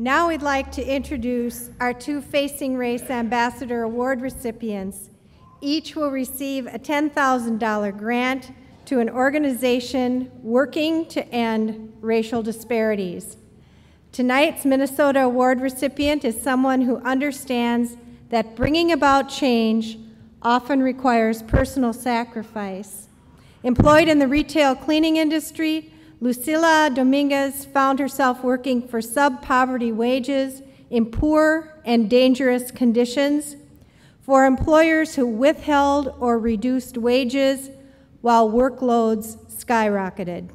Now we'd like to introduce our two Facing Race Ambassador Award recipients. Each will receive a $10,000 grant to an organization working to end racial disparities. Tonight's Minnesota Award recipient is someone who understands that bringing about change often requires personal sacrifice. Employed in the retail cleaning industry, Lucila Dominguez found herself working for sub-poverty wages in poor and dangerous conditions for employers who withheld or reduced wages while workloads skyrocketed.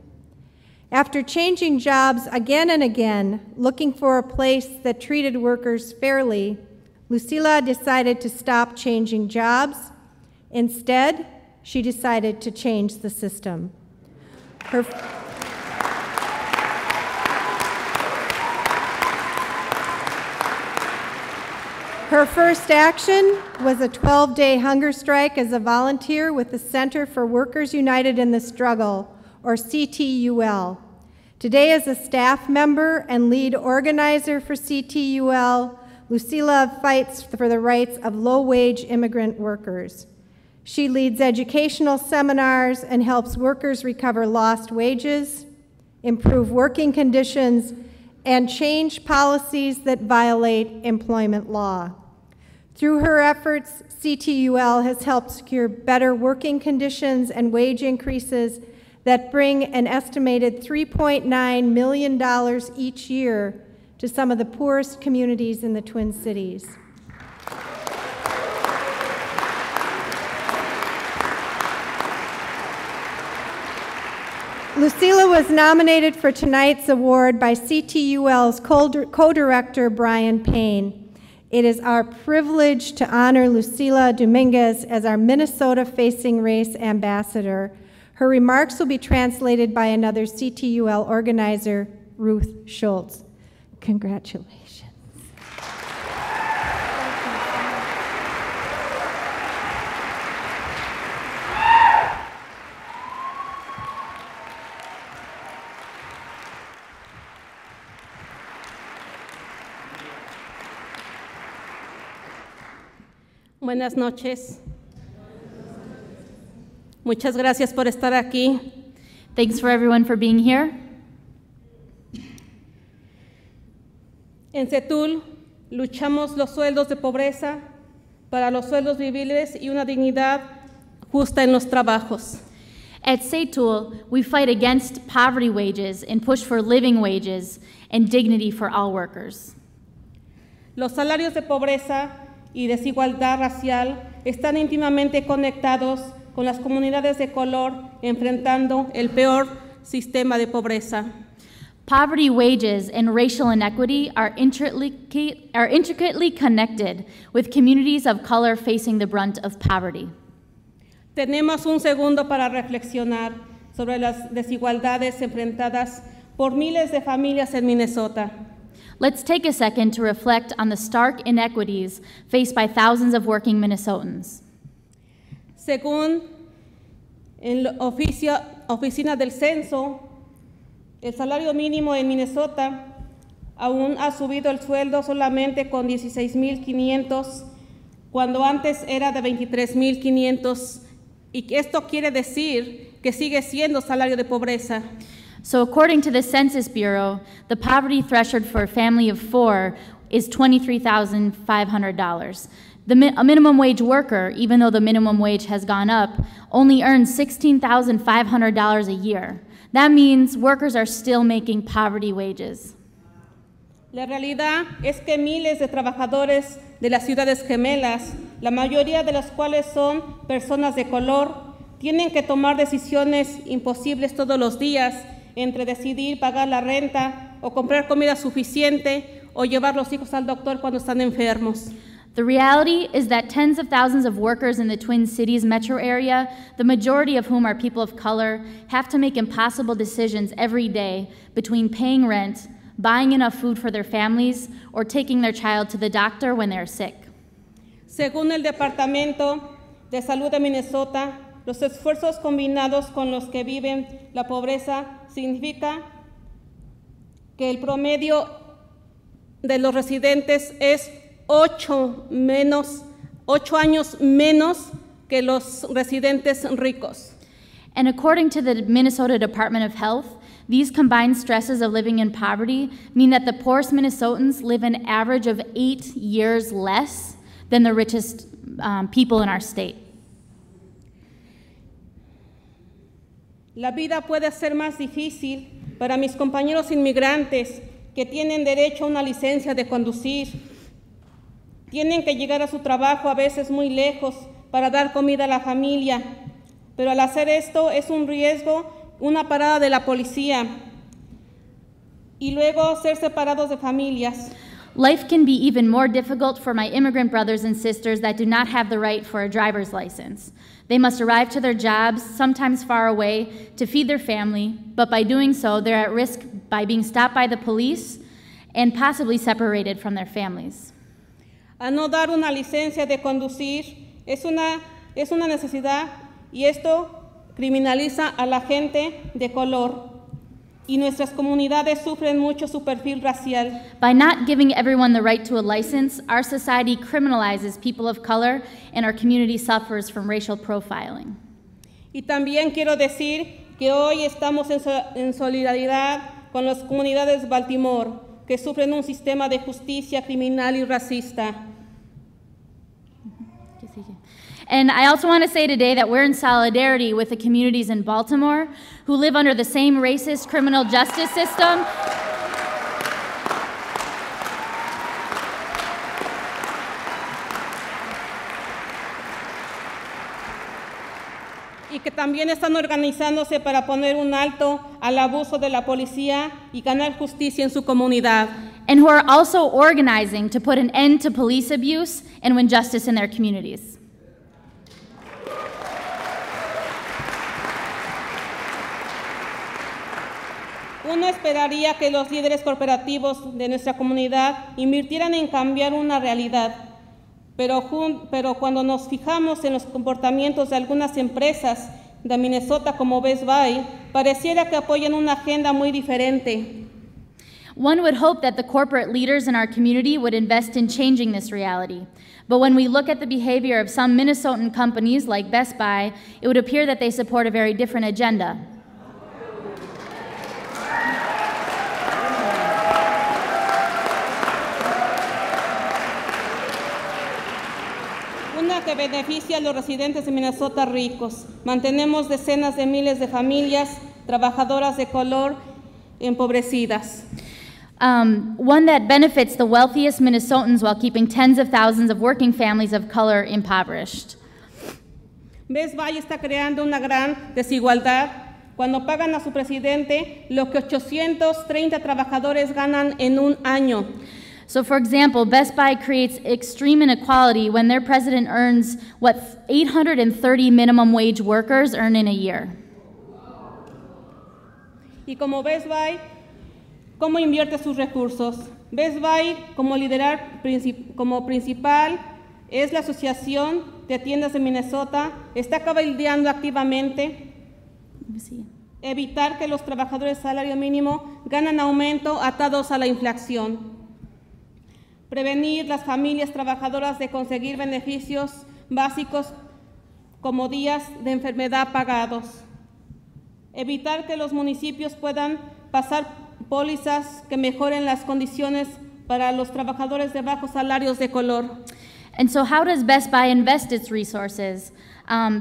After changing jobs again and again, looking for a place that treated workers fairly, Lucila decided to stop changing jobs. Instead, she decided to change the system. Her first action was a 12-day hunger strike as a volunteer with the Center for Workers United in the Struggle, or CTUL. Today, as a staff member and lead organizer for CTUL, Lucila fights for the rights of low-wage immigrant workers. She leads educational seminars and helps workers recover lost wages, improve working conditions, and change policies that violate employment law. Through her efforts, CTUL has helped secure better working conditions and wage increases that bring an estimated $3.9 million each year to some of the poorest communities in the Twin Cities. Lucila was nominated for tonight's award by CTUL's co-director, Brian Payne. It is our privilege to honor Lucila Dominguez as our Minnesota Facing Race Ambassador. Her remarks will be translated by another CTUL organizer, Ruth Schultz. Congratulations. Buenas noches. Muchas gracias por estar aquí. Thanks for everyone for being here. En CTUL luchamos los sueldos de pobreza para los sueldos vivibles y una dignidad justa en los trabajos. At CTUL, we fight against poverty wages and push for living wages and dignity for all workers. Los salarios de pobreza y desigualdad racial están íntimamente conectados con las comunidades de color enfrentando el peor sistema de pobreza. Poverty wages and racial inequity are intricately connected with communities of color facing the brunt of poverty. Tenemos un segundo para reflexionar sobre las desigualdades enfrentadas por miles de familias en Minnesota. Let's take a second to reflect on the stark inequities faced by thousands of working Minnesotans. Según en la Oficina del Censo, el salario mínimo en Minnesota aún ha subido el sueldo solamente con $16,500, cuando antes era de $23,500, y esto quiere decir que sigue siendo salario de pobreza. So according to the Census Bureau, the poverty threshold for a family of 4 is $23,500. A minimum wage worker, even though the minimum wage has gone up, only earns $16,500 a year. That means workers are still making poverty wages. La realidad es que miles de trabajadores de las ciudades gemelas, la mayoría de las cuales son personas de color, tienen que tomar decisiones imposibles todos los días entre decidir pagar la renta o comprar comida suficiente o llevar los hijos al doctor cuando están enfermos. The reality is that tens of thousands of workers in the Twin Cities metro area, the majority of whom are people of color, have to make impossible decisions every day between paying rent, buying enough food for their families, or taking their child to the doctor when they're sick. Según el Departamento de Salud de Minnesota, los esfuerzos combinados con los que viven la pobreza significa que el promedio de los residentes es 8 años menos que los residentes ricos. And according to the Minnesota Department of Health, these combined stresses of living in poverty mean that the poorest Minnesotans live an average of 8 years less than the richest people in our state. La vida puede ser más difícil para mis compañeros inmigrantes que tienen derecho a una licencia de conducir. Tienen que llegar a su trabajo a veces muy lejos para dar comida a la familia, pero al hacer esto es un riesgo, una parada de la policía y luego ser separados de familias. Life can be even more difficult for my immigrant brothers and sisters that do not have the right for a driver's license. They must arrive to their jobs, sometimes far away, to feed their family, but by doing so, they're at risk by being stopped by the police and possibly separated from their families. A no dar una licencia de conducir es una necesidad y esto criminaliza a la gente de color. Y nuestras comunidades sufren mucho su perfil racial. By not giving everyone the right to a license, our society criminalizes people of color and our community suffers from racial profiling. Y también quiero decir que hoy estamos en solidaridad con las comunidades de Baltimore, que sufren un sistema de justicia criminal y racista. And I also want to say today that we're in solidarity with the communities in Baltimore who live under the same racist criminal justice system. Y que también están organizándose para poner un alto al abuso de la policía y ganar justicia en su comunidad. And who are also organizing to put an end to police abuse and win justice in their communities. Uno esperaría que los líderes corporativos de nuestra comunidad invirtieran en cambiar una realidad, pero cuando nos fijamos en los comportamientos de algunas empresas de Minnesota como Best Buy, pareciera que apoyan una agenda muy diferente. One would hope that the corporate leaders in our community would invest in changing this reality. But when we look at the behavior of some Minnesotan companies like Best Buy, it would appear that they support a very different agenda. Una que beneficia a los residentes de Minnesota ricos. Mantenemos decenas de miles de familias trabajadoras de color empobrecidas. One that benefits the wealthiest Minnesotans while keeping tens of thousands of working families of color impoverished. Best Buy está creando una gran desigualdad cuando pagan a su presidente lo que 830 trabajadores ganan en un año. So, for example, Best Buy creates extreme inequality when their president earns what 830 minimum wage workers earn in a year. Y como Best Buy, ¿cómo invierte sus recursos? Best Buy, como principal, es la Asociación de Tiendas de Minnesota, está cabildeando activamente evitar que los trabajadores de salario mínimo ganen aumento atados a la inflación. Prevenir las familias trabajadoras de conseguir beneficios básicos como días de enfermedad pagados. Evitar que los municipios puedan pasar pólizas que mejoren las condiciones para los trabajadores de bajos salarios de color. And so how does Best Buy invest its resources?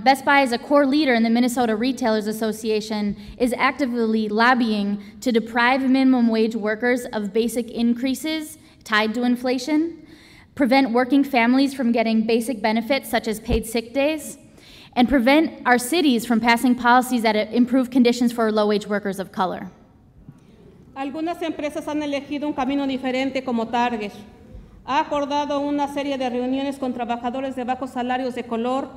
Best Buy, as a core leader in the Minnesota Retailers Association, is actively lobbying to deprive minimum wage workers of basic increases tied to inflation, prevent working families from getting basic benefits such as paid sick days, and prevent our cities from passing policies that improve conditions for low-wage workers of color. Algunas empresas han elegido un camino diferente como Target. Ha acordado una serie de reuniones con trabajadores de bajos salarios de color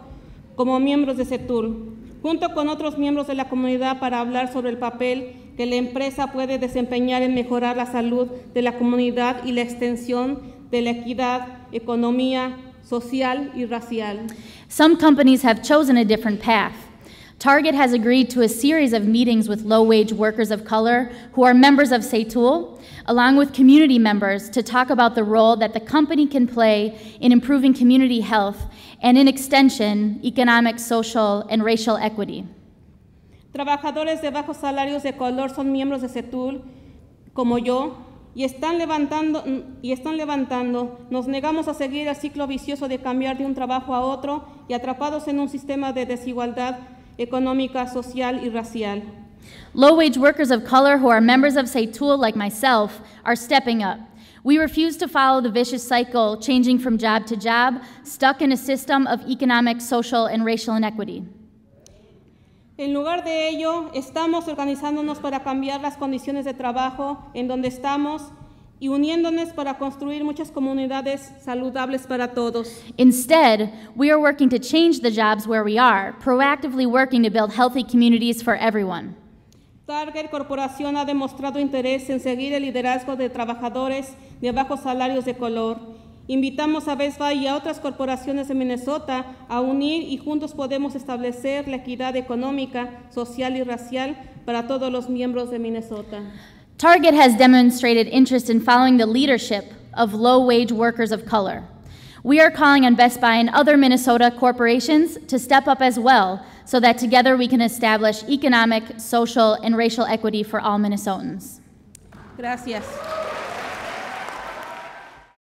como miembros de CTUL, junto con otros miembros de la comunidad para hablar sobre el papel que la empresa puede desempeñar en mejorar la salud de la comunidad y la extensión de la equidad, economía social y racial. Some companies have chosen a different path. Target has agreed to a series of meetings with low-wage workers of color who are members of CTUL, along with community members, to talk about the role that the company can play in improving community health and, in extension, economic, social, and racial equity. Trabajadores de bajos salarios de color son miembros de CTUL, como yo, y están levantando, nos negamos a seguir el ciclo vicioso de cambiar de un trabajo a otro y atrapados en un sistema de desigualdad económica, social y racial. Low-wage workers of color who are members of CTUL, like myself, are stepping up. We refuse to follow the vicious cycle, changing from job to job, stuck in a system of economic, social, and racial inequity. En lugar de ello, estamos organizándonos para cambiar las condiciones de trabajo en donde estamos y uniéndonos para construir muchas comunidades saludables para todos. Instead, we are working to change the jobs where we are, proactively working to build healthy communities for everyone. Target Corporación ha demostrado interés en seguir el liderazgo de trabajadores de bajos salarios de color. Invitamos a Best Buy y a otras corporaciones de Minnesota a unir y juntos podemos establecer la equidad económica, social y racial para todos los miembros de Minnesota. Target has demonstrated interest in following the leadership of low-wage workers of color. We are calling on Best Buy and other Minnesota corporations to step up as well, so that together we can establish economic, social, and racial equity for all Minnesotans. Gracias.